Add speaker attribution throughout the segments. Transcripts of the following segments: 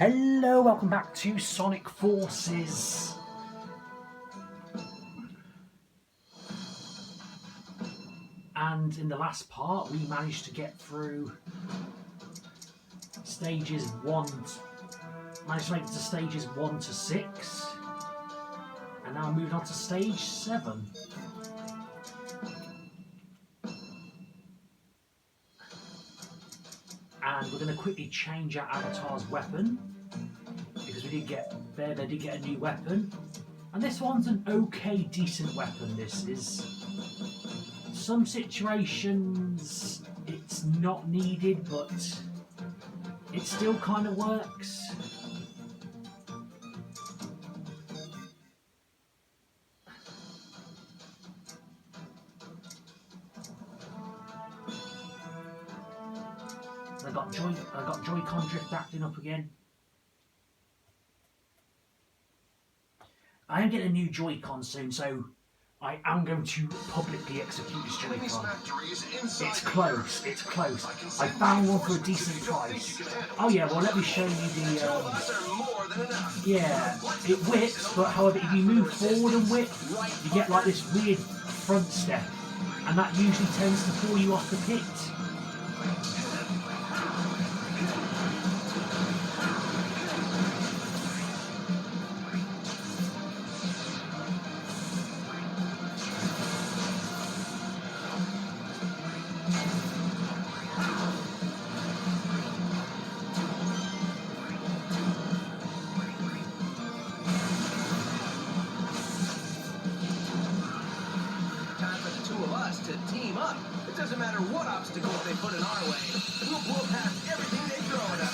Speaker 1: Hello, welcome back to Sonic Forces. And in the last part, we managed to get through stages 1 to 6. And now moving on to stage 7. And we're going to quickly change our avatar's weapon, because we did get they did get a new weapon, and this one's an okay, decent weapon. This is some situations it's not needed, but it still kind of works. I got Joy-Con drift acting up again. I am getting a new Joy-Con soon, so I am going to publicly execute this Joy-Con. It's close, it's close. I found one for a decent price. Oh yeah, well let me show you the... yeah, it whips, but however if you move forward and whip, you get like this weird front step, and that usually tends to pull you off the pit.
Speaker 2: To team up. It doesn't matter what obstacles they put in our way. We'll blow past everything they throw at us.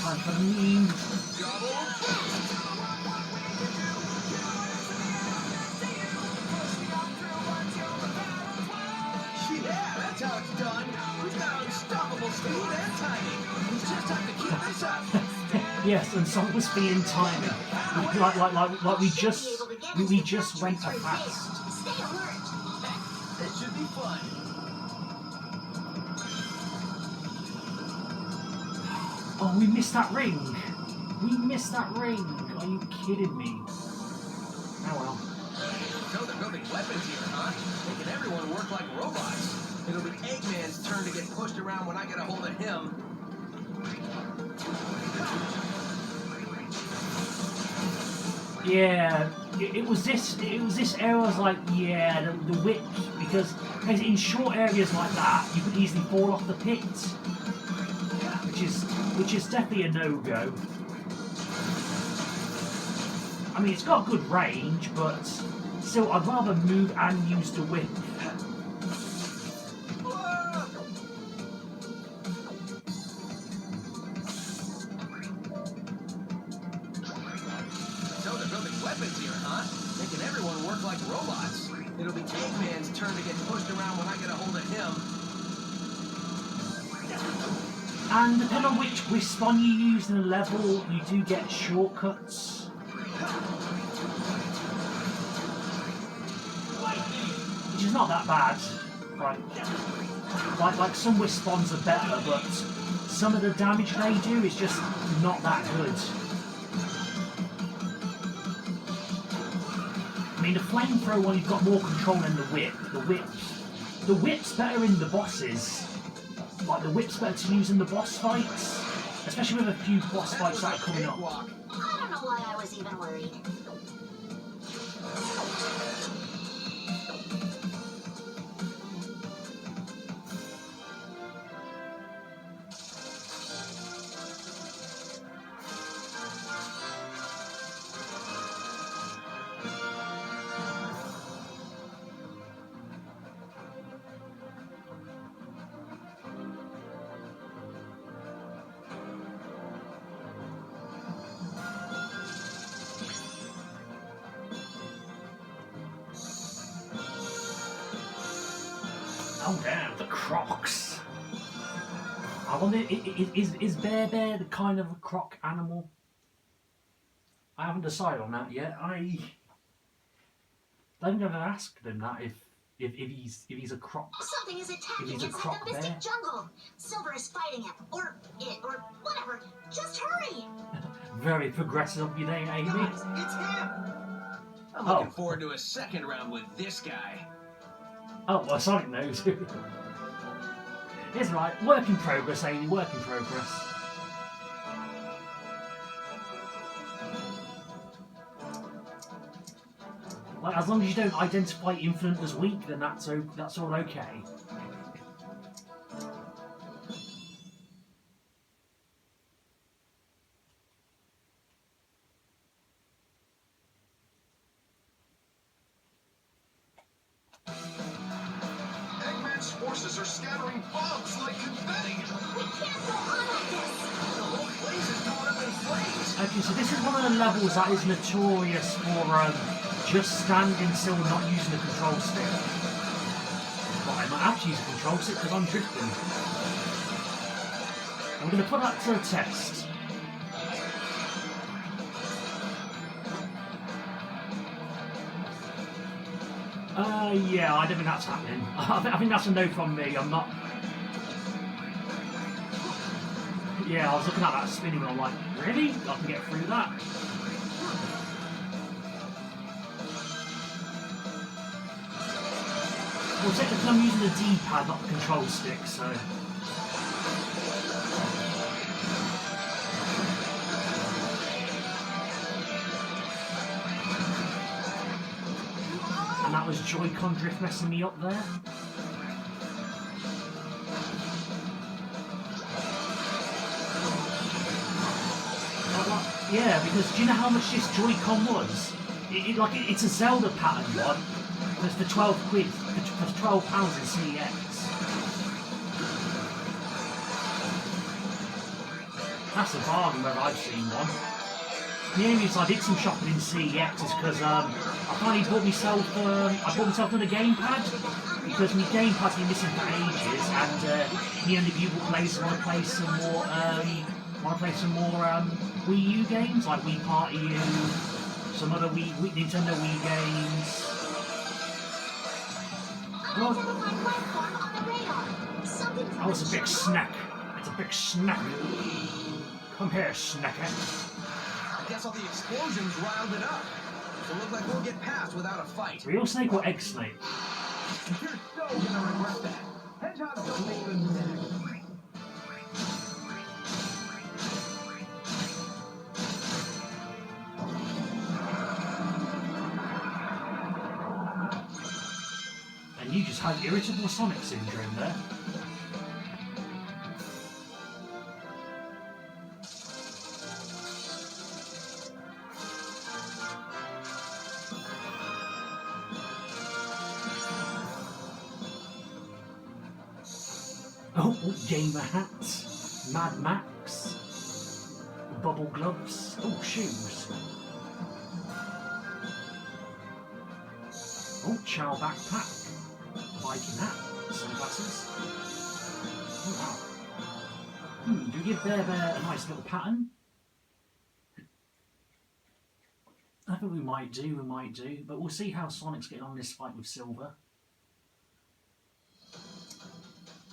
Speaker 2: Yeah, that's how it's done. We've got unstoppable speed and timing. We just have to keep this up.
Speaker 1: Yes, unstoppable speed and timing. Like we just went a fast.
Speaker 3: Stay alert.
Speaker 2: It should be fun.
Speaker 1: Oh, we missed that ring! We missed that ring! Are you kidding me? Oh well.
Speaker 2: So they're building weapons here, huh? Making everyone work like robots. It'll be Eggman's turn to get pushed around when I get a hold of him.
Speaker 1: Yeah, it was this area. I was like, yeah, the whip, because in short areas like that, you could easily fall off the pit, which is definitely a no-go. I mean, it's got good range, but still, I'd rather move and use the whip.
Speaker 2: So they're building weapons here, huh? Making everyone work like robots. It'll be Eggman's turn to get pushed around when I get a hold of him.
Speaker 1: And depending on which respawn you use in a level, you do get shortcuts. Which is not that bad. Like some respawns are better, but some of the damage they do is just not that good. I mean, the flamethrower one, you've got more control than the whip. The whip's better in the bosses. Like, the whip's better to use in the boss fights, especially with a few boss fights that are coming up.
Speaker 3: I don't know why I was even worried.
Speaker 1: Oh damn, the crocs! I wonder, is Bear the kind of a croc animal? I haven't decided on that yet. I don't ever asked him that if he's a croc.
Speaker 3: Something is attacking
Speaker 1: If he's a
Speaker 3: inside
Speaker 1: croc
Speaker 3: the mystic
Speaker 1: bear.
Speaker 3: jungle. Silver is fighting him, or it, or whatever. Just hurry!
Speaker 1: very progressive of your name, Amy.
Speaker 2: Guys, it's him! I'm looking forward to a second round with this guy.
Speaker 1: Oh, well, Sonic knows. It's right. Work in progress, Amy. Work in progress. Like, as long as you don't identify Infinite as weak, then that's all okay.
Speaker 2: Eggman's forces are scattering bombs like confetti.
Speaker 3: We can't go on like this.
Speaker 2: The whole place is going up in flames.
Speaker 1: Okay, so this is one of the levels that is notorious for just standing still and not using the control stick. But I might have to use the control stick because I'm drifting. I'm going to put that to the test. Yeah, I don't think that's happening. I think that's a no from me. I'm not... Yeah, I was looking at that spinning and I'm like, really? I can get through that? Well, technically I'm using the D-pad, not the control stick, so... And that was Joy-Con drift messing me up there. Yeah, because do you know how much this Joy-Con was? It's a Zelda pattern one. It's for 12 quid, for £12 in CX. That's a bargain where I've seen one. The only reason I did some shopping in CX is because I finally bought myself another gamepad, because my gamepad's been missing for ages, and the only people want to play some more Wii U games like Wii Party U, some other Nintendo Wii games. Well, that was a big snack. It's a big snack. Come here, snacker.
Speaker 2: I guess all the explosions riled it up. So it looks like we'll get past without a fight.
Speaker 1: Real snake or egg snake?
Speaker 2: You're so gonna regret that. Hedgehogs don't make good snacks.
Speaker 1: And you just had irritable Sonic syndrome there. Oh, gamer hats, Mad Max, bubble gloves, oh, shoes. Oh, Chow backpack, Viking hat, sunglasses. Oh, wow. Do we give Bear Bear a nice little pattern? I think we might do, but we'll see how Sonic's getting on this fight with Silver.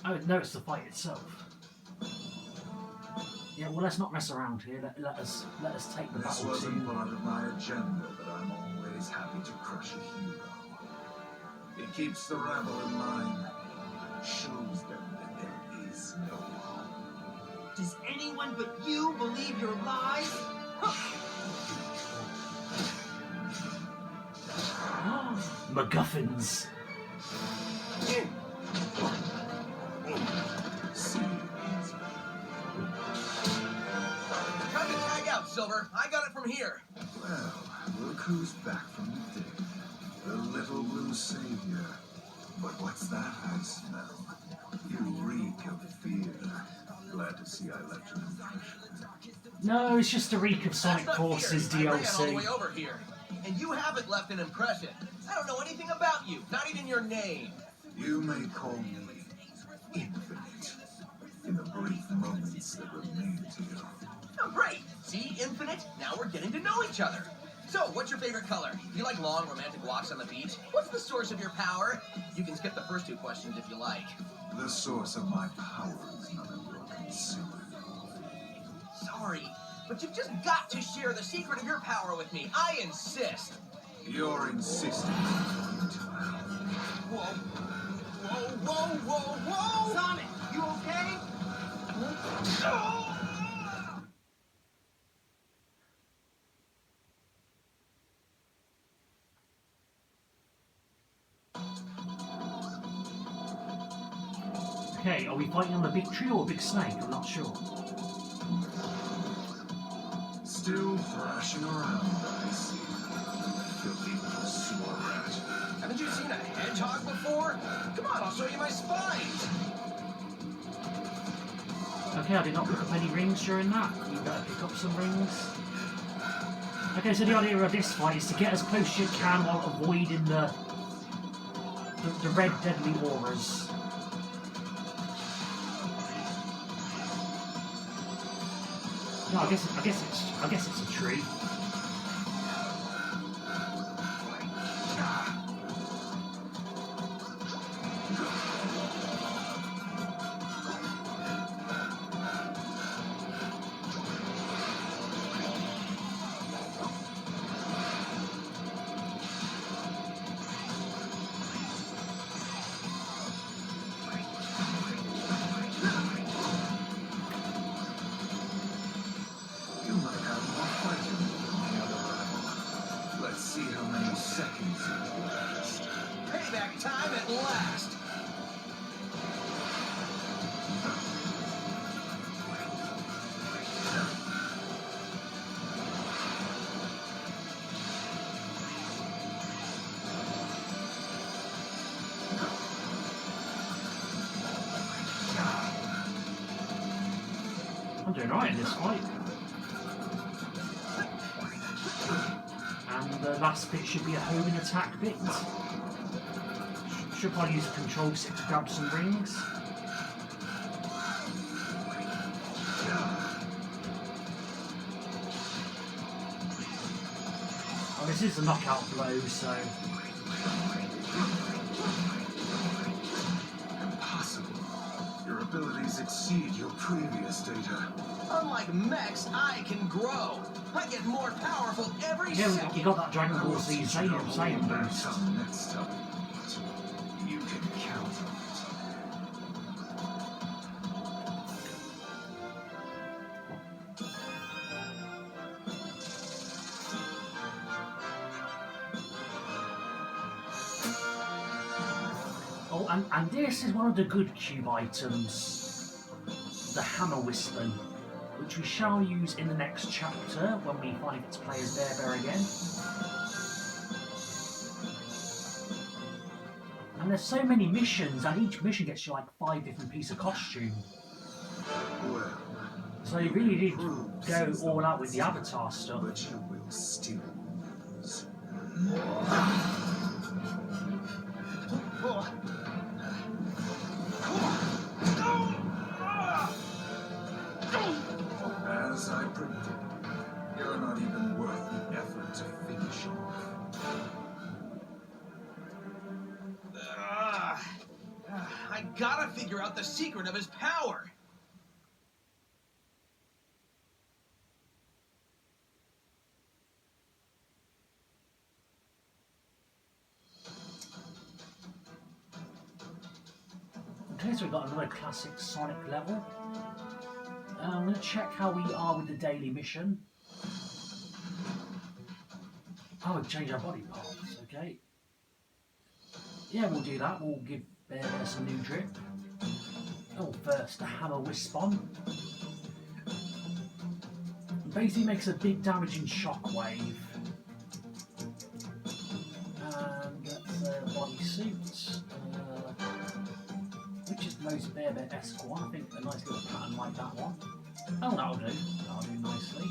Speaker 1: Oh, no, it's the fight itself. Yeah, well, let's not mess around here. Let us take the battle to...
Speaker 4: This wasn't part of my agenda, but I'm always happy to crush a hero. It keeps the rabble in line, shows them that there is no home.
Speaker 5: Does anyone but you believe your lies?
Speaker 1: MacGuffins.
Speaker 2: Time to tag out, Silver. I got it from here.
Speaker 4: Well, look who's back from the dead. The little blue savior. But what's that I smell? You reek of fear. Glad to see I left an impression.
Speaker 1: No, it's just a reek of Sonic
Speaker 2: That's not
Speaker 1: Forces
Speaker 2: fear. I ran all the way
Speaker 1: DLC.
Speaker 2: over here. And you haven't left an impression. I don't know anything about you, not even your name.
Speaker 4: You may call me Infinite. In the brief moments that remain to you.
Speaker 2: Oh, great. See, Infinite? Now we're getting to know each other. So, what's your favorite color? Do you like long, romantic walks on the beach? What's the source of your power? You can skip the first two questions if you like.
Speaker 4: The source of my power is none of your concern.
Speaker 2: Sorry, but you've just got to share the secret of your power with me. I insist.
Speaker 4: You're insisting.
Speaker 2: Whoa. Whoa, whoa, whoa, whoa!
Speaker 5: Sonic, you okay?
Speaker 1: Okay, are we fighting on a big tree or a big snake? I'm not sure.
Speaker 4: Still thrashing around, I see. Filthy little sewer rat.
Speaker 2: Haven't you seen a hedgehog before? Come on, I'll show you my spines.
Speaker 1: Okay, I did not pick up any rings during that. You better pick up some rings. Okay, so the idea of this fight is to get as close as you can while avoiding the red deadly auras. No, I guess it's a tree.
Speaker 4: You might have more fighting than the other rival. Let's see how many seconds it lasts.
Speaker 2: Payback time at last.
Speaker 1: I'm doing right in this fight. And the last bit should be a homing attack bit. Should probably use a control stick to grab some rings. Oh, this is a knockout blow, so...
Speaker 4: Impossible. Your abilities exceed your previous data.
Speaker 2: Unlike mechs, I can grow. I get more powerful every
Speaker 1: Yeah,
Speaker 2: second.
Speaker 1: you got that Dragon Ball Z Saiyan
Speaker 4: Next
Speaker 1: boost.
Speaker 4: time next time. You can count on it.
Speaker 1: Oh, and this is one of the good cube items. The Hammer Wispon, which we shall use in the next chapter when we finally get to play as Bear again. And there's so many missions, and each mission gets you like 5 different pieces of costume.
Speaker 4: Well,
Speaker 1: So you really did go all out with the Avatar stuff.
Speaker 4: but you will still lose. As I predicted, you're not even worth the effort to finish off.
Speaker 2: I gotta figure out the secret of his power.
Speaker 1: Okay, so we've got another classic Sonic level. I'm going to check how we are with the daily mission. Oh, we've changed our body parts, okay. Yeah, we'll do that. We'll give Bear some new drip. Oh, first, the Hammer Wispon. Basically makes a big damaging shockwave. And that's the bodysuit. Which is the most Bear-esque one. I think a nice little pattern like that one. Oh, that'll do. That'll do nicely.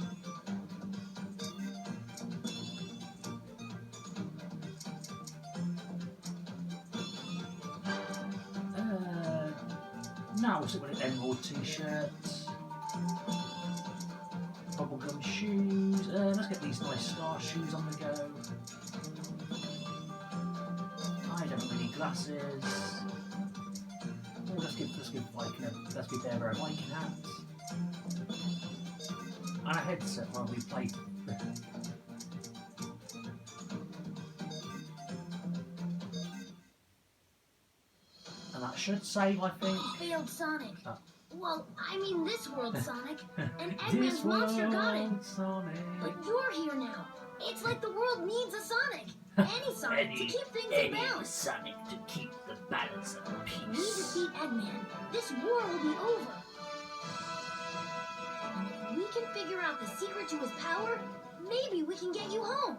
Speaker 1: Now we'll stick with an Emerald t-shirt. Bubblegum shoes. Let's get these nice star shoes on the go. I don't really need glasses. Oh, let's give Bear a Viking hat. and a headset while we play. And that should save, I think.
Speaker 3: Failed Sonic.
Speaker 1: Oh.
Speaker 3: Well, I mean this world Sonic. And
Speaker 1: This
Speaker 3: Eggman's monster got it.
Speaker 1: world, Sonic.
Speaker 3: But you're here now. It's like the world needs a Sonic. Any Sonic to keep things in balance.
Speaker 1: Sonic to keep the balance of
Speaker 3: We need to beat Eggman. This war will be over. And if we can figure out the secret to his power, maybe we can get you home.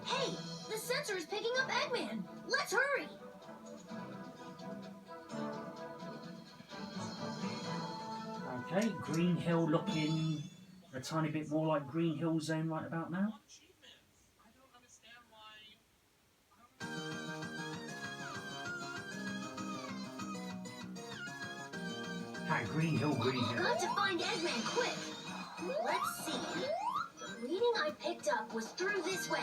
Speaker 3: Hey, the sensor is picking up Eggman. Let's hurry.
Speaker 1: Okay, Green Hill looking a tiny bit more like Green Hill Zone right about now. Hi, Green Hill, Green Hill.
Speaker 3: Got to find Eggman quick. Let's see. The reading I picked up was through this way.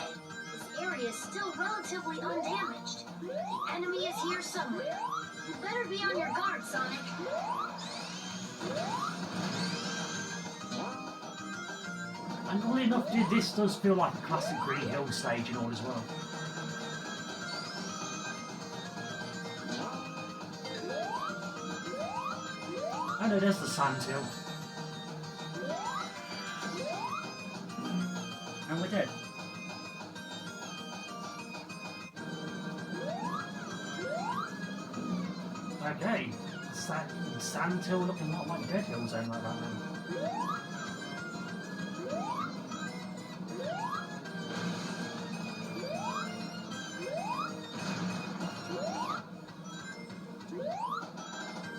Speaker 3: This area is still relatively undamaged. The enemy is here somewhere. You better be on your guard, Sonic.
Speaker 1: And oddly enough, this does feel like a classic Green Hill stage and all as well. Oh no, there's the sand hill. And we're dead. Okay, sand hill looking a lot like Dead Hill Zone like that now.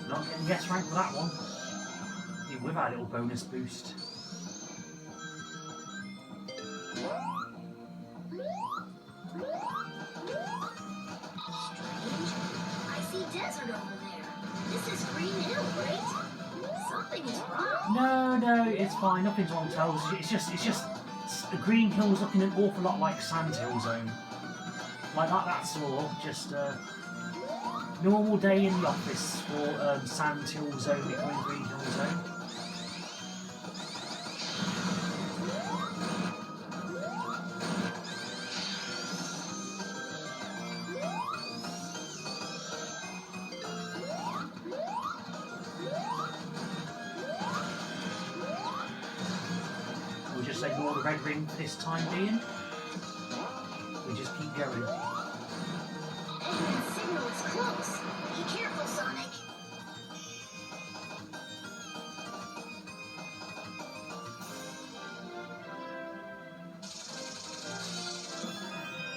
Speaker 1: Not getting yes rank for that one. Even with our little bonus boost.
Speaker 3: I see desert over there. This is Green Hill, right? Something is wrong.
Speaker 1: No, it's fine. Nothing's wrong, Toes. It's just Green Hill's looking an awful lot like Sand Hill Zone. Like that. That's all. Just normal day in the office for Sand Hill Zone becoming Green Hill Zone. We'll just ignore the red ring for this time being. We just keep going.
Speaker 3: Eggman's signal is close. Be careful, Sonic.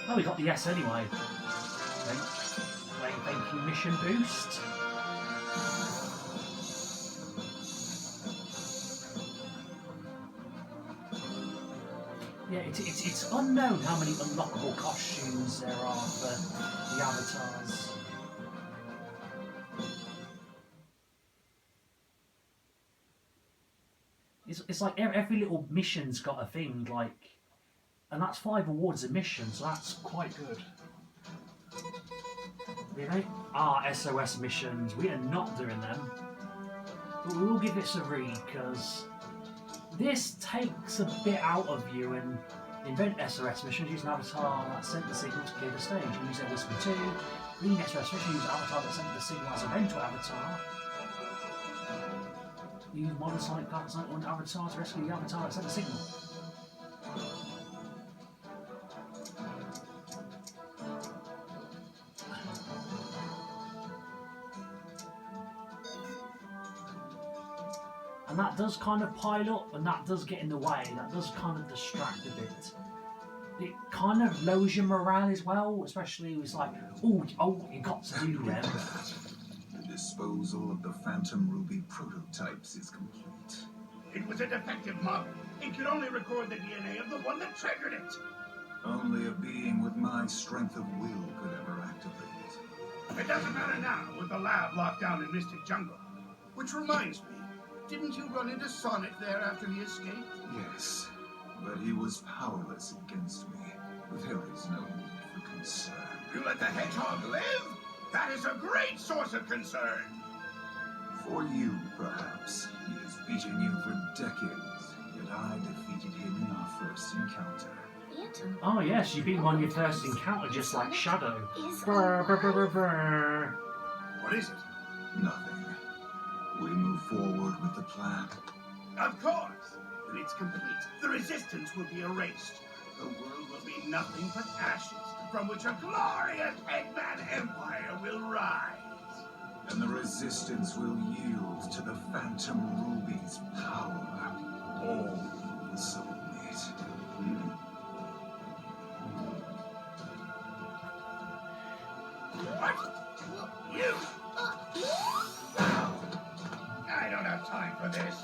Speaker 1: Oh, we got the yes anyway. Thank you, mission boost. Yeah, it's unknown how many unlockable costumes there are for the avatars. It's like every little mission's got a thing, like, and that's 5 awards a mission, so that's quite good. Really? SOS missions, we are not doing them. But we will give this a read, because this takes a bit out of you and invent SOS missions. Use an avatar that sent the signal to clear the stage. Use a Whisper 2. Green SOS mission. Use an avatar that sent the signal as a rental avatar. Use modern Sonic Path Sonic on avatar to rescue the avatar that sent the signal. And that does kind of pile up, and that does get in the way. That does kind of distract a bit. It kind of lowers your morale as well, especially it's like, oh, you got to do them.
Speaker 4: The disposal of the Phantom Ruby prototypes is complete.
Speaker 6: It was a defective model. It could only record the DNA of the one that triggered it.
Speaker 4: Only a being with my strength of will could ever activate it.
Speaker 6: It doesn't matter now with the lab locked down in Mystic Jungle. Which reminds me, didn't you run into Sonic there after he escaped?
Speaker 4: Yes, but he was powerless against me. There is no need for concern.
Speaker 6: You let the hedgehog live? That is a great source of concern.
Speaker 4: For you, perhaps. He has beaten you for decades. that I defeated him in our first encounter.
Speaker 3: Phantom.
Speaker 1: Oh yes, you beat him on your first encounter just like Shadow.
Speaker 3: Is
Speaker 1: Brr, brr, brr, brr,
Speaker 3: alive.
Speaker 1: brr.
Speaker 6: What is it?
Speaker 4: Nothing. We move forward with the plan.
Speaker 6: Of course! When it's complete, the resistance will be erased. The world will be nothing but ashes, from which a glorious Eggman empire will rise.
Speaker 4: And the resistance will yield to the Phantom Ruby's power. All will submit.
Speaker 6: What? You? I don't have time for this.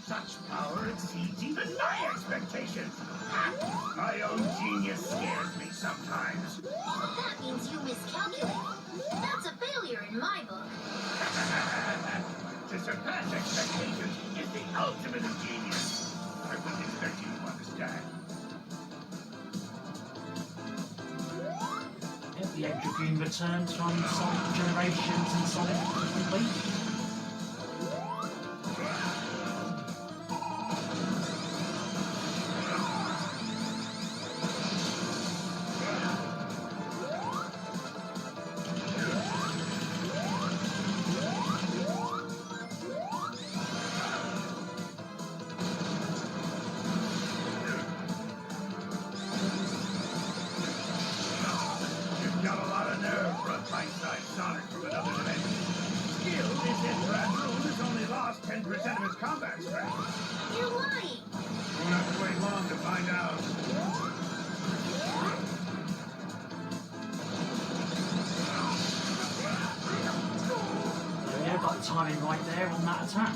Speaker 6: Such power exceeds even my expectations. My own genius scares me sometimes.
Speaker 3: That means you miscalculated. That's a failure in my book.
Speaker 6: To surpass expectations is the ultimate of genius. I wouldn't expect you to understand.
Speaker 1: Yep, the Egg Dragoon returns from Sonic Generations and Sonic Complete.
Speaker 6: You've got a lot of nerve for a bite-sized Sonic from another dimension. Still, this Eggman has only lost 10% of its combat strength.
Speaker 3: You're lying.
Speaker 6: Won't have to wait long to find out.
Speaker 1: Yeah, got the timing right there on that attack.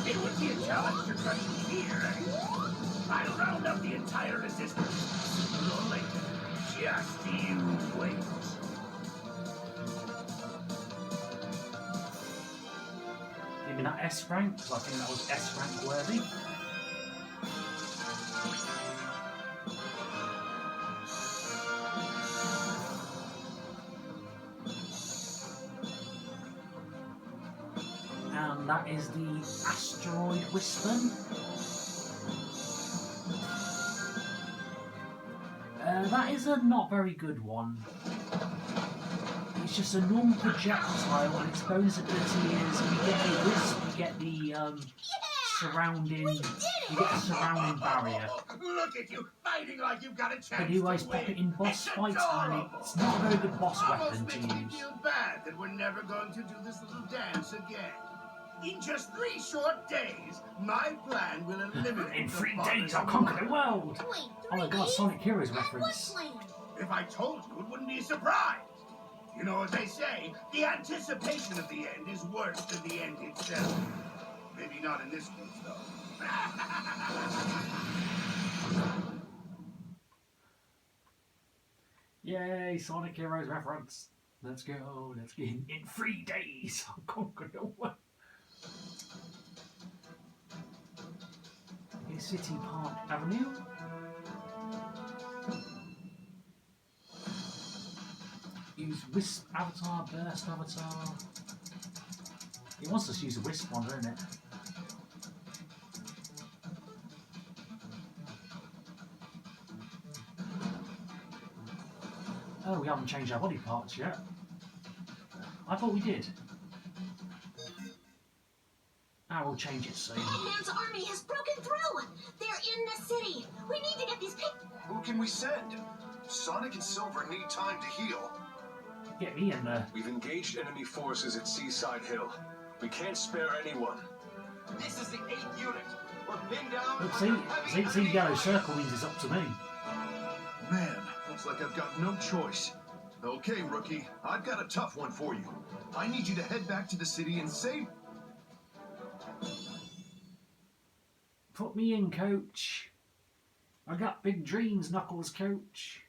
Speaker 6: It would be a challenge to crush you here. I'll round up the entire resistance. Sooner or later. Just you wait.
Speaker 1: Give me that S rank, because I think that was S rank worthy. And that is the Asteroid Whisper. That is a not very good one. It's just a normal projectile, and its bonus ability is you get a wisp, you get the surrounding, you get a surrounding barrier.
Speaker 6: Look at you fighting like you've got a chance
Speaker 1: But you always
Speaker 6: to
Speaker 1: pop
Speaker 6: win.
Speaker 1: it in boss
Speaker 6: It's
Speaker 1: fights, and
Speaker 6: adorable.
Speaker 1: it's not a very good boss weapon
Speaker 6: Almost
Speaker 1: to
Speaker 6: makes me
Speaker 1: use.
Speaker 6: feel bad that we're never going to do this little dance again. In just 3 short days, my plan will eliminate
Speaker 1: In
Speaker 6: the
Speaker 1: 3
Speaker 6: bothers
Speaker 1: days, I'll
Speaker 6: in the
Speaker 1: conquer the
Speaker 6: world.
Speaker 1: world!
Speaker 3: Wait,
Speaker 1: Oh my god,
Speaker 3: 3
Speaker 1: Sonic Heroes
Speaker 3: days?
Speaker 1: reference.
Speaker 3: What plan?
Speaker 6: If I told you, it wouldn't be a surprise. You know what they say, the anticipation of the end is worse than the end itself. Maybe not in this case, though.
Speaker 1: Yay, Sonic Heroes reference. Let's go, let's get in 3 days, I'll conquer the world. Okay, City Park Avenue. Use Wisp Avatar, Burst Avatar. It wants us to use a Wisp one, doesn't it? Oh, we haven't changed our body parts yet. I thought we did. Ah, we'll change it soon.
Speaker 3: Eggman's army has broken through. They're in the city. We need to get these pigs.
Speaker 4: Who can we send? Sonic and Silver need time to heal.
Speaker 1: Get me in there.
Speaker 7: We've engaged enemy forces at Seaside Hill. We can't spare anyone.
Speaker 5: This is the 8th unit. We're pinned down.
Speaker 1: Look,
Speaker 5: under heavy
Speaker 1: see,
Speaker 5: enemy
Speaker 1: yellow circle means it's up to me.
Speaker 4: Man, looks like I've got no choice. Okay, rookie, I've got a tough one for you. I need you to head back to the city and save...
Speaker 1: Put me in, coach. I got big dreams, Knuckles, coach.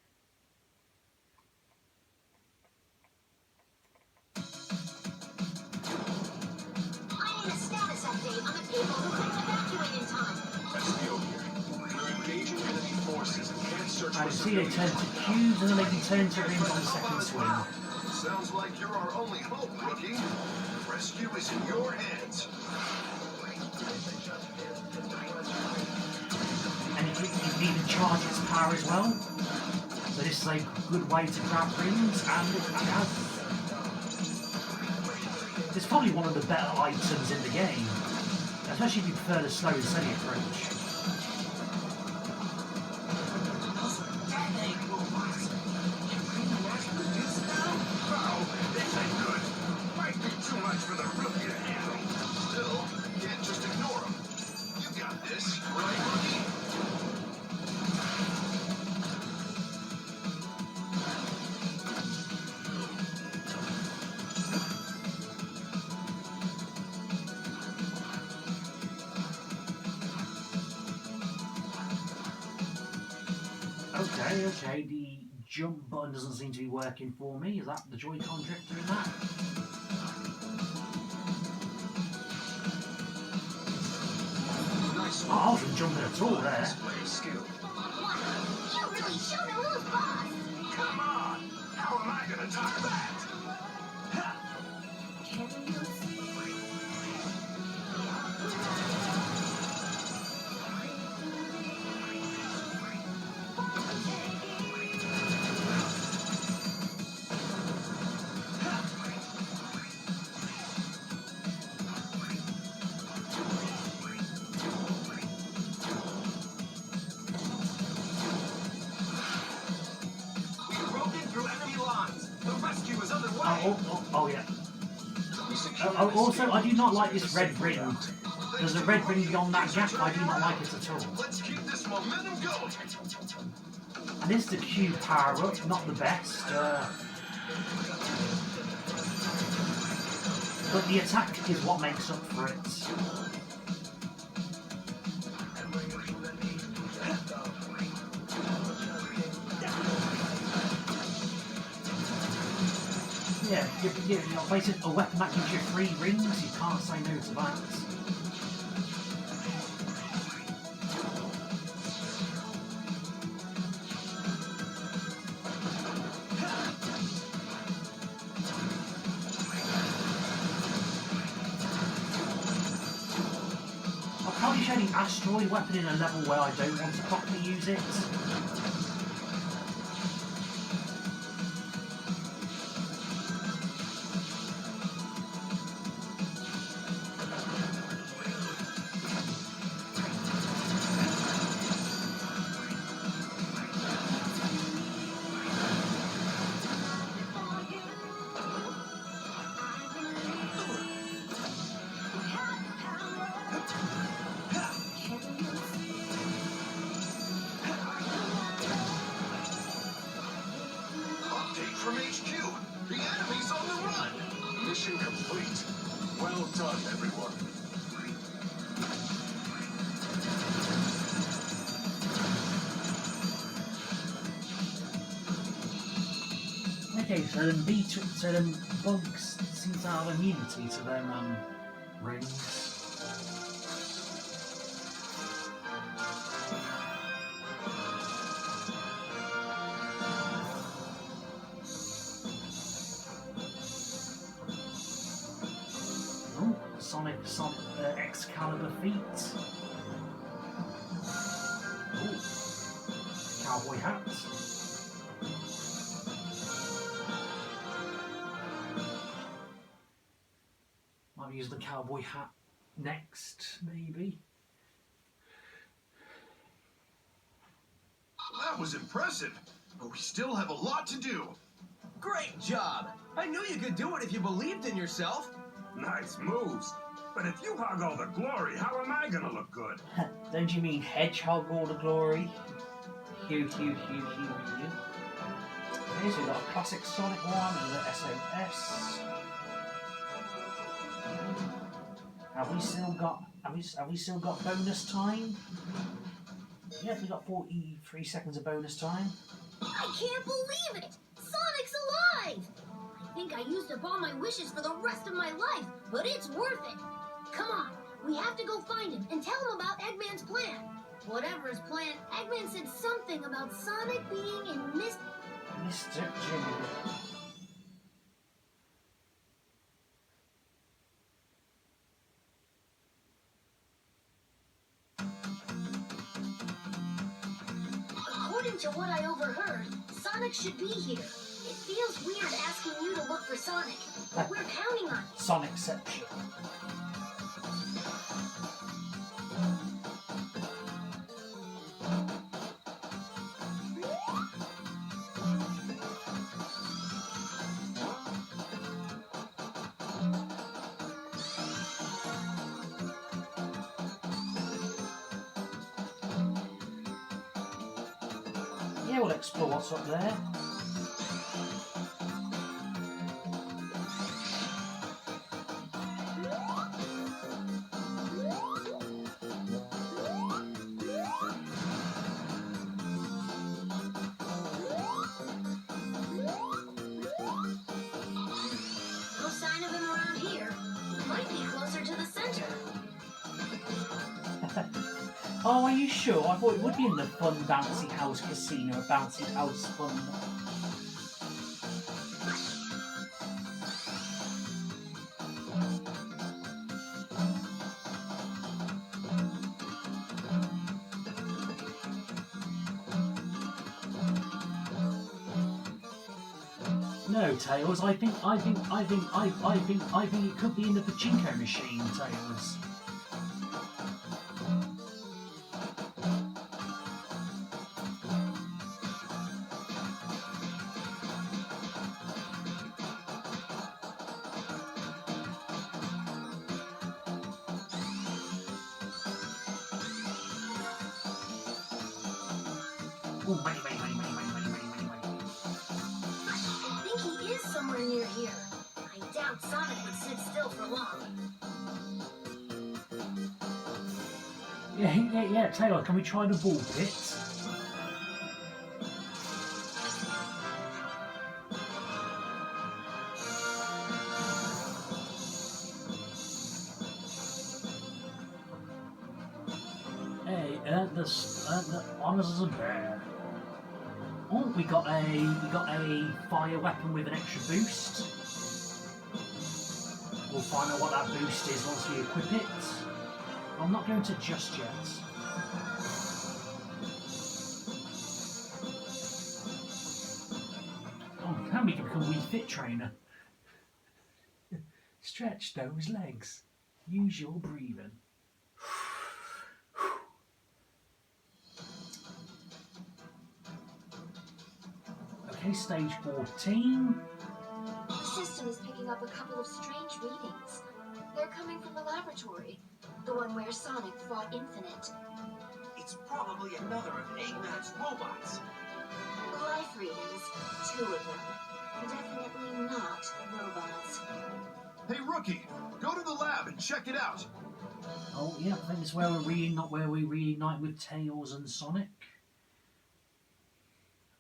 Speaker 3: I need a status update on the people who couldn't evacuate in time.
Speaker 7: SBO here. We're engaging enemy forces and can't search
Speaker 1: I
Speaker 7: for
Speaker 1: see they turn to cubes and then they can turn to rings on the second swing.
Speaker 4: Sounds like you're our only hope, rookie. Rescue is in your hands.
Speaker 1: And you can even charge its power as well. So this is a good way to grab rings, and it has. It's probably one of the better items in the game, especially if you prefer the slow and steady approach.
Speaker 4: This ain't good. Might be too much for the rookie to handle. Still, can't just ignore him. You got this, right, rookie?
Speaker 1: Okay, the jump button doesn't seem to be working for me. Is that the Joy-Con drift doing that?
Speaker 4: Nice
Speaker 1: Oh, I wasn't jumping at all there.
Speaker 4: display of skill.
Speaker 3: Wow, you really showed a move, boss.
Speaker 4: Come on! How am I gonna top that?
Speaker 5: We've broken through enemy lines. The rescue is underway.
Speaker 1: Oh yeah.
Speaker 4: We secured
Speaker 1: Also, I do not like this red ring. There's a red ring beyond that gap. I do not like it at all.
Speaker 4: Let's keep this momentum going.
Speaker 1: And this is the cube power up, not the best. But the attack is what makes up for it. Yeah, you're facing a weapon that gives you 3 rings, you can't say no to that. I'll probably show the asteroid weapon in a level where I don't want to properly use it.
Speaker 4: Update from HQ. The enemy's on the run.
Speaker 7: mission complete. Well done, everyone.
Speaker 1: Okay, so them bugs seem to have immunity to them rings. Oh, Sonic Excalibur feet. Ooh. Cowboy hats. Might use the cowboy hat next, maybe.
Speaker 4: That was impressive, but we still have a lot to do.
Speaker 2: Great job! I knew you could do it if you believed in yourself.
Speaker 6: Nice moves. But if you hog all the glory, how am I gonna look good?
Speaker 1: Don't you mean hedgehog all the glory? Hew. Okay, so we've got a classic Sonic one and the SOS. Have we still got bonus time? Yeah, we got 43 seconds of bonus time.
Speaker 3: I can't believe it! Sonic's alive! I think I used up all my wishes for the rest of my life, but it's worth it. Come on, we have to go find him and tell him about Eggman's plan. Whatever his plan, Eggman said something about Sonic being in
Speaker 1: Mr. Jimmy.
Speaker 3: According to what I overheard, Sonic should be here. It feels weird asking you to look for Sonic, but we're counting on it.
Speaker 1: Sonicception. Yeah, we'll explore what's up there.
Speaker 3: No sign of him around here. Might be closer to the center.
Speaker 1: Oh, are you sure? I thought it would be in the Fun Bouncy House Casino, Bouncy House Fun. No, Tails. I think it could be in the pachinko machine, Tails. Oh, money.
Speaker 3: I think he is somewhere near here. I doubt Sonic would sit still for long.
Speaker 1: Yeah, Taylor, can we try the ball pit? Hey, the honors as a bear. Oh, we got a fire weapon with an extra boost. We'll find out what that boost is once we equip it. I'm not going to just yet. Oh, now we can become Wii Fit Trainer. Stretch those legs. Use your breathing. Okay, stage 14.
Speaker 8: The system is picking up a couple of strange readings. They're coming from the laboratory, the one where Sonic fought Infinite.
Speaker 5: It's probably another of Eggman's robots.
Speaker 8: Life readings, 2 of them. Definitely not robots.
Speaker 4: Hey, Rookie, go to the lab and check it out.
Speaker 1: Oh, yeah, I think it's where we reunite with Tails and Sonic.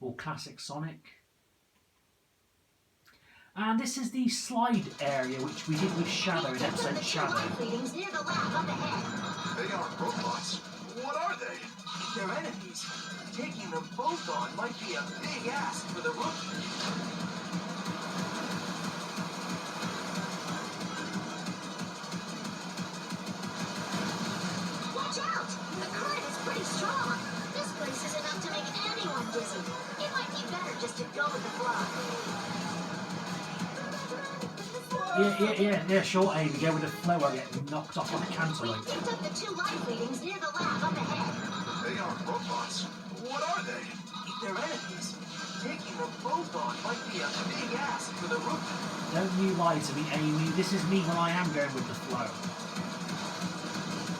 Speaker 1: Or classic Sonic. And this is the slide area which we did with Shadow in episode Shadow.
Speaker 3: Life readings near the lab up ahead.
Speaker 4: They aren't robots. What are they?
Speaker 5: They're enemies. Taking them both on might be a big ask for the rookie.
Speaker 3: Watch out! The current is pretty strong. This place is enough to make anyone dizzy. It might be better just to go with the flow.
Speaker 1: Yeah, sure, Amy, go with the flow or get knocked off on a
Speaker 3: We
Speaker 1: cantaloupe.
Speaker 3: picked up the 2 life readings near the lab up ahead.
Speaker 4: They aren't robots. What are they?
Speaker 5: They're enemies. Taking them both on might be a big ask for the rookie.
Speaker 1: Don't you lie to me, Amy. This is me when I am going with the flow.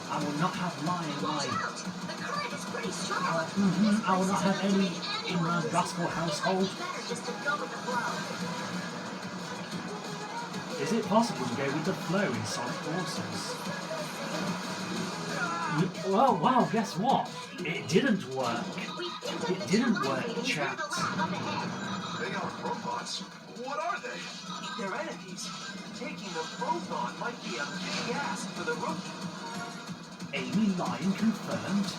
Speaker 1: I will not have lying
Speaker 3: Watch
Speaker 1: lie.
Speaker 3: out! The current is pretty strong.
Speaker 1: I will not have any in my gospel household.
Speaker 3: Better just to go with the flow.
Speaker 1: Is it possible to go with the flow in Sonic Forces? Well, guess what? It didn't work. It didn't work, chat.
Speaker 4: They aren't robots. What are they?
Speaker 5: They're enemies. Taking them both on might be a big ask for the rookie.
Speaker 1: Amy Lion confirmed.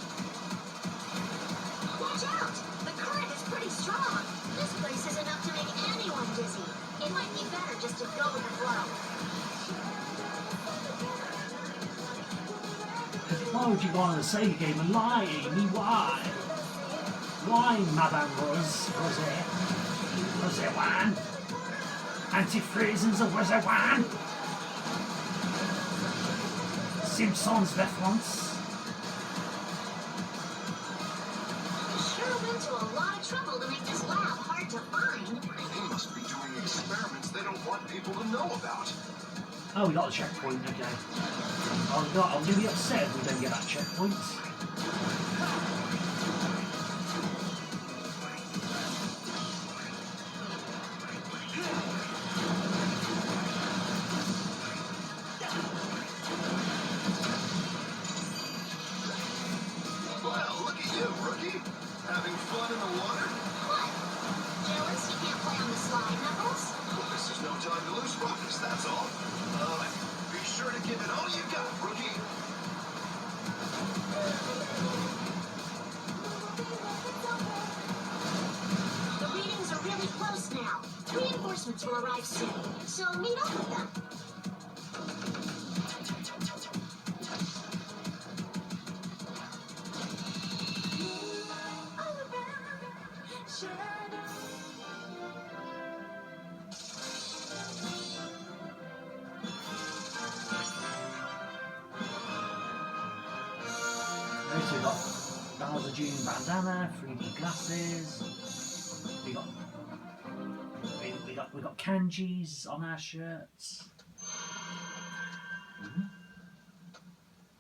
Speaker 3: Watch out! The current is pretty strong. This place is enough to make anyone dizzy. It might be better just to go with the flow.
Speaker 1: Why would you want to save the game and lie, Amy? Why? Why, Madame Rosewan? Anti-freezing's a Rosewan? Simpsons reference?
Speaker 3: We sure went to a lot of trouble to make this lab hard to find.
Speaker 4: They must be doing experiments they don't want people to know about.
Speaker 1: Oh, we got the checkpoint, okay. I'm going to be upset if we don't get that checkpoint.
Speaker 4: Well, look at you, rookie. Having fun in the water?
Speaker 3: What? Jealous you can't play on the slide, Knuckles?
Speaker 4: Well, this is no time to lose focus, that's all. Be sure to give it all you got, rookie.
Speaker 3: The readings are really close now. Reinforcements will arrive soon, so meet up with them.
Speaker 1: So we got Bowser Jr. bandana, 3D glasses. We got kanjis on our shirts.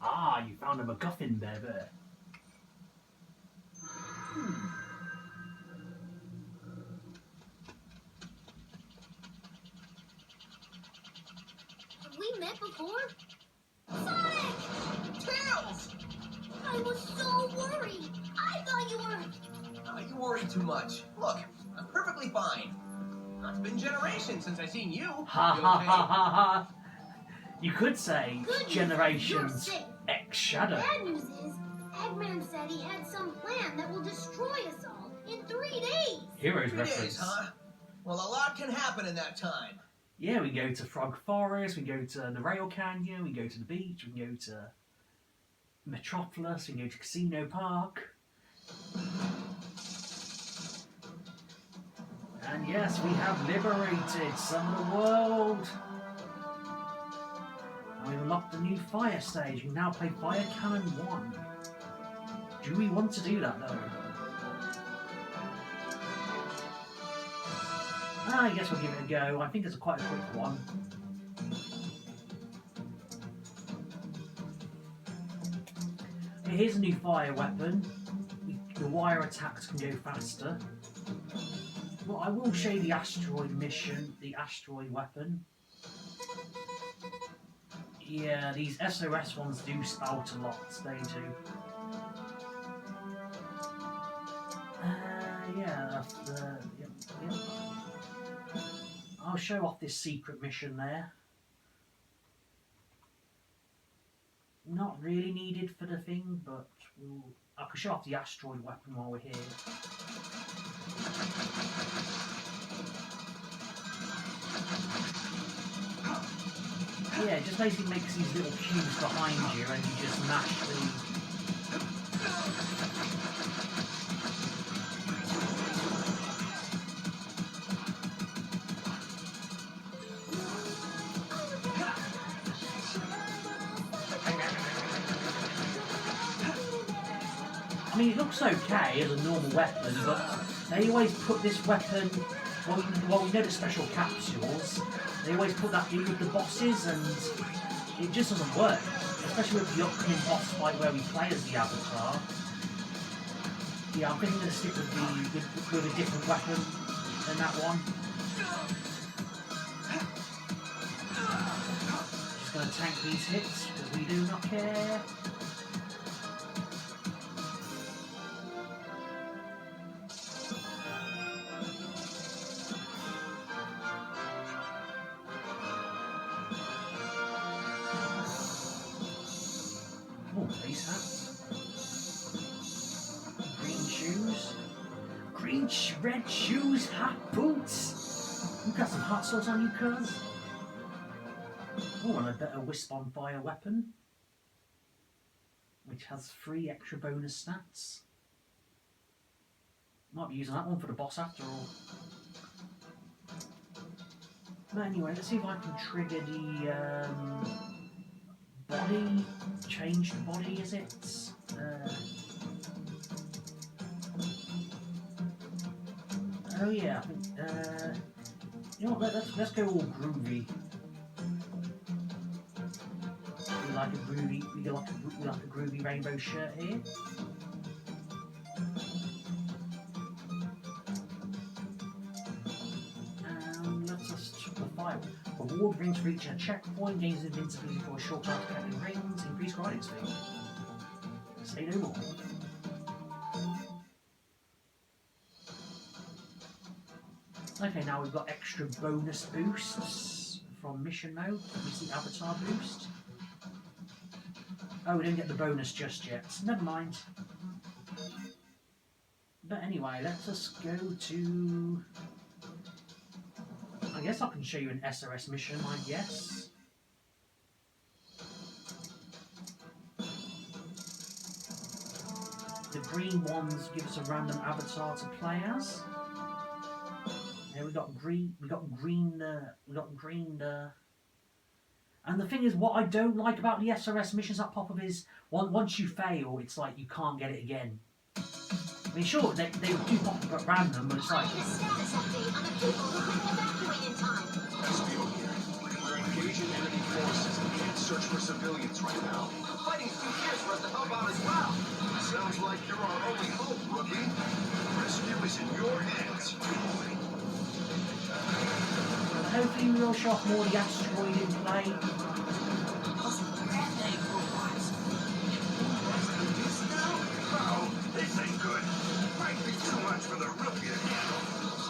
Speaker 1: Ah, you found a MacGuffin, baby.
Speaker 3: Have we met before? Sonic!
Speaker 2: Tails!
Speaker 3: I was so worried. I thought you were...
Speaker 2: You worry too much. Look, I'm perfectly fine. It's been generations since I've seen you.
Speaker 1: Ha
Speaker 2: You
Speaker 1: ha
Speaker 2: okay?
Speaker 1: ha ha ha! You could say
Speaker 3: Good news,
Speaker 1: Generations
Speaker 3: you're safe.
Speaker 1: X Shadow.
Speaker 3: Bad news is, Eggman said he had some plan that will destroy us all in 3 days.
Speaker 1: Heroes
Speaker 2: 3
Speaker 1: reference.
Speaker 2: days, huh? Well, a lot can happen in that time.
Speaker 1: Yeah, we go to Frog Forest, we go to the Rail Canyon, we go to the beach, we go to Metropolis, we go to Casino Park. And yes, we have liberated some of the world. And we've unlocked a new fire stage. We can now play Fire Cannon 1. Do we want to do that though? I guess we'll give it a go. I think it's quite a quick one. Here's a new fire weapon. The wire attacks can go faster. Well, I will show you the asteroid mission, the asteroid weapon. Yeah, these SOS ones do spout a lot, they do. Yeah, that's the... Yep. I'll show off this secret mission there. Not really needed for the thing, but I could show off the asteroid weapon while we're here. Yeah, it just basically makes these little cubes behind you and you just mash the... I mean, it looks okay as a normal weapon, but they always put this weapon... Well, you know the special capsules, they always put that in with the bosses, and it just doesn't work. Especially with the upcoming boss fight where we play as the Avatar. Yeah, I'm thinking I'm going to stick with a different weapon than that one. Just going to tank these hits, because we do not care. Oh, police hats. Green shoes. Red shoes, hat, boots. You've got some hot sauce on you, cuz. Oh, and a better wisp-on fire weapon, which has 3 extra bonus stats. Might be using that one for the boss after all. But anyway, let's see if I can trigger the body. Change the body, is it? Oh yeah, I think, you know what, let's go all groovy. We like a groovy rainbow shirt here. And let's just check the file. Reward rings for each checkpoint, gains invincibility for a short time to collect rings, increase riding speed. Say no more. Okay, now we've got extra bonus boosts from mission mode. We see avatar boost. Oh, we didn't get the bonus just yet. Never mind. But anyway, let us go to... I guess I can show you an SRS mission, I guess. The green ones give us a random avatar to play as. Yeah, we got green. And the thing is, what I don't like about the SRS missions that pop up is once you fail, it's like you can't get it again. I mean, sure, they do pop up at random, but it's like.
Speaker 3: The status update on the people who couldn't evacuate in time.
Speaker 7: SBO here. We're engaging enemy forces and can't search for civilians right now.
Speaker 5: Fighting's too fierce for us to help out as well.
Speaker 4: Sounds like you're our only hope, rookie. Rescue is in your hands.
Speaker 1: Hopefully we'll show off more of the asteroid in play.
Speaker 4: Oh, this ain't good. Might be too much for the rookie to handle.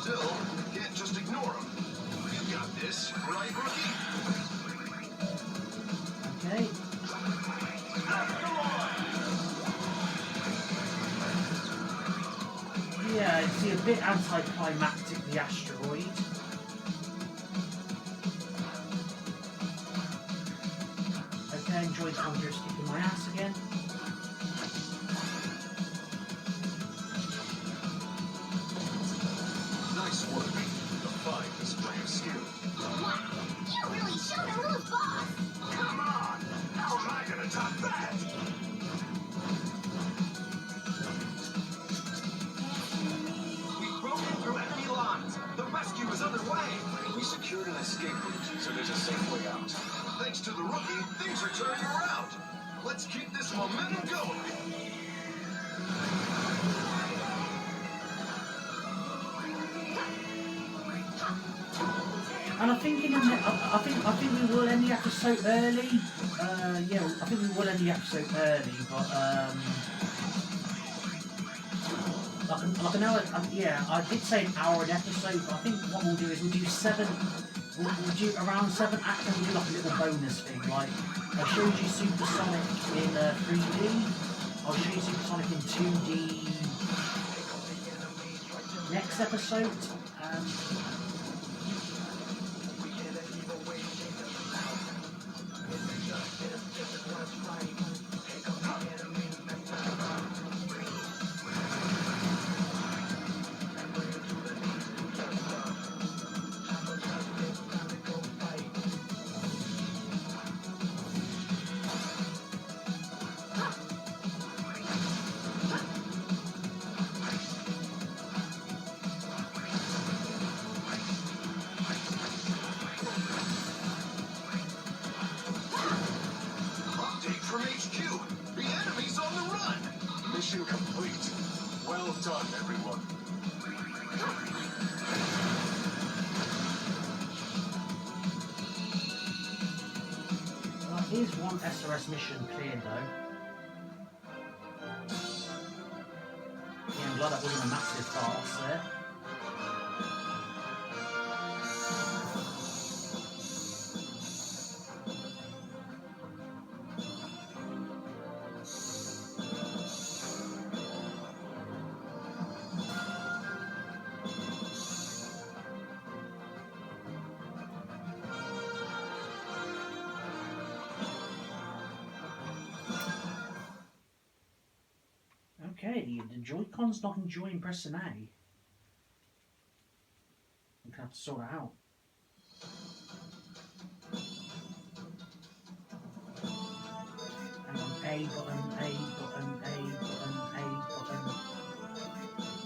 Speaker 4: Still, can't just ignore him. You got this, right, rookie?
Speaker 1: Okay. Yeah, it's a bit anticlimactic, the asteroid. Okay, enjoy Conjure kicking my ass again.
Speaker 7: Nice work. The fine display of skill.
Speaker 3: Wow, you really showed a little boss.
Speaker 4: Come on! How am I gonna top that?
Speaker 5: We've broken through enemy lines. The rescue is underway.
Speaker 7: We secured an escape route, so there's a safe way out.
Speaker 4: Thanks to the rookie, things are turning around. Let's keep this momentum going.
Speaker 1: And I think I think we will end the episode early. Yeah, I think we will end the episode early, but like an hour. Yeah, I did say an hour an episode, but I think what we'll do is we'll do 7. We'll do around 7 acts and we'll do like a little bonus thing. Like I showed you Supersonic in 3D. I'll show you Supersonic in 2D next episode.
Speaker 4: Update from HQ. The enemy's on the run.
Speaker 7: Mission complete. Well done, everyone.
Speaker 1: Here's one SRS mission cleared though. Yeah, I'm glad that wasn't a massive farce there. Okay, the Joy-Con's not enjoying pressing A. I'm gonna have to sort it out. Hang on, A button, A button, A button, A button,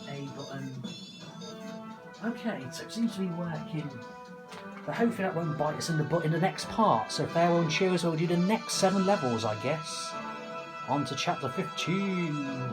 Speaker 1: A button. Okay, so it seems to be working. But hopefully that won't bite us in the butt in the next part. So farewell and cheers, we'll do the next 7 levels, I guess. On to chapter 15.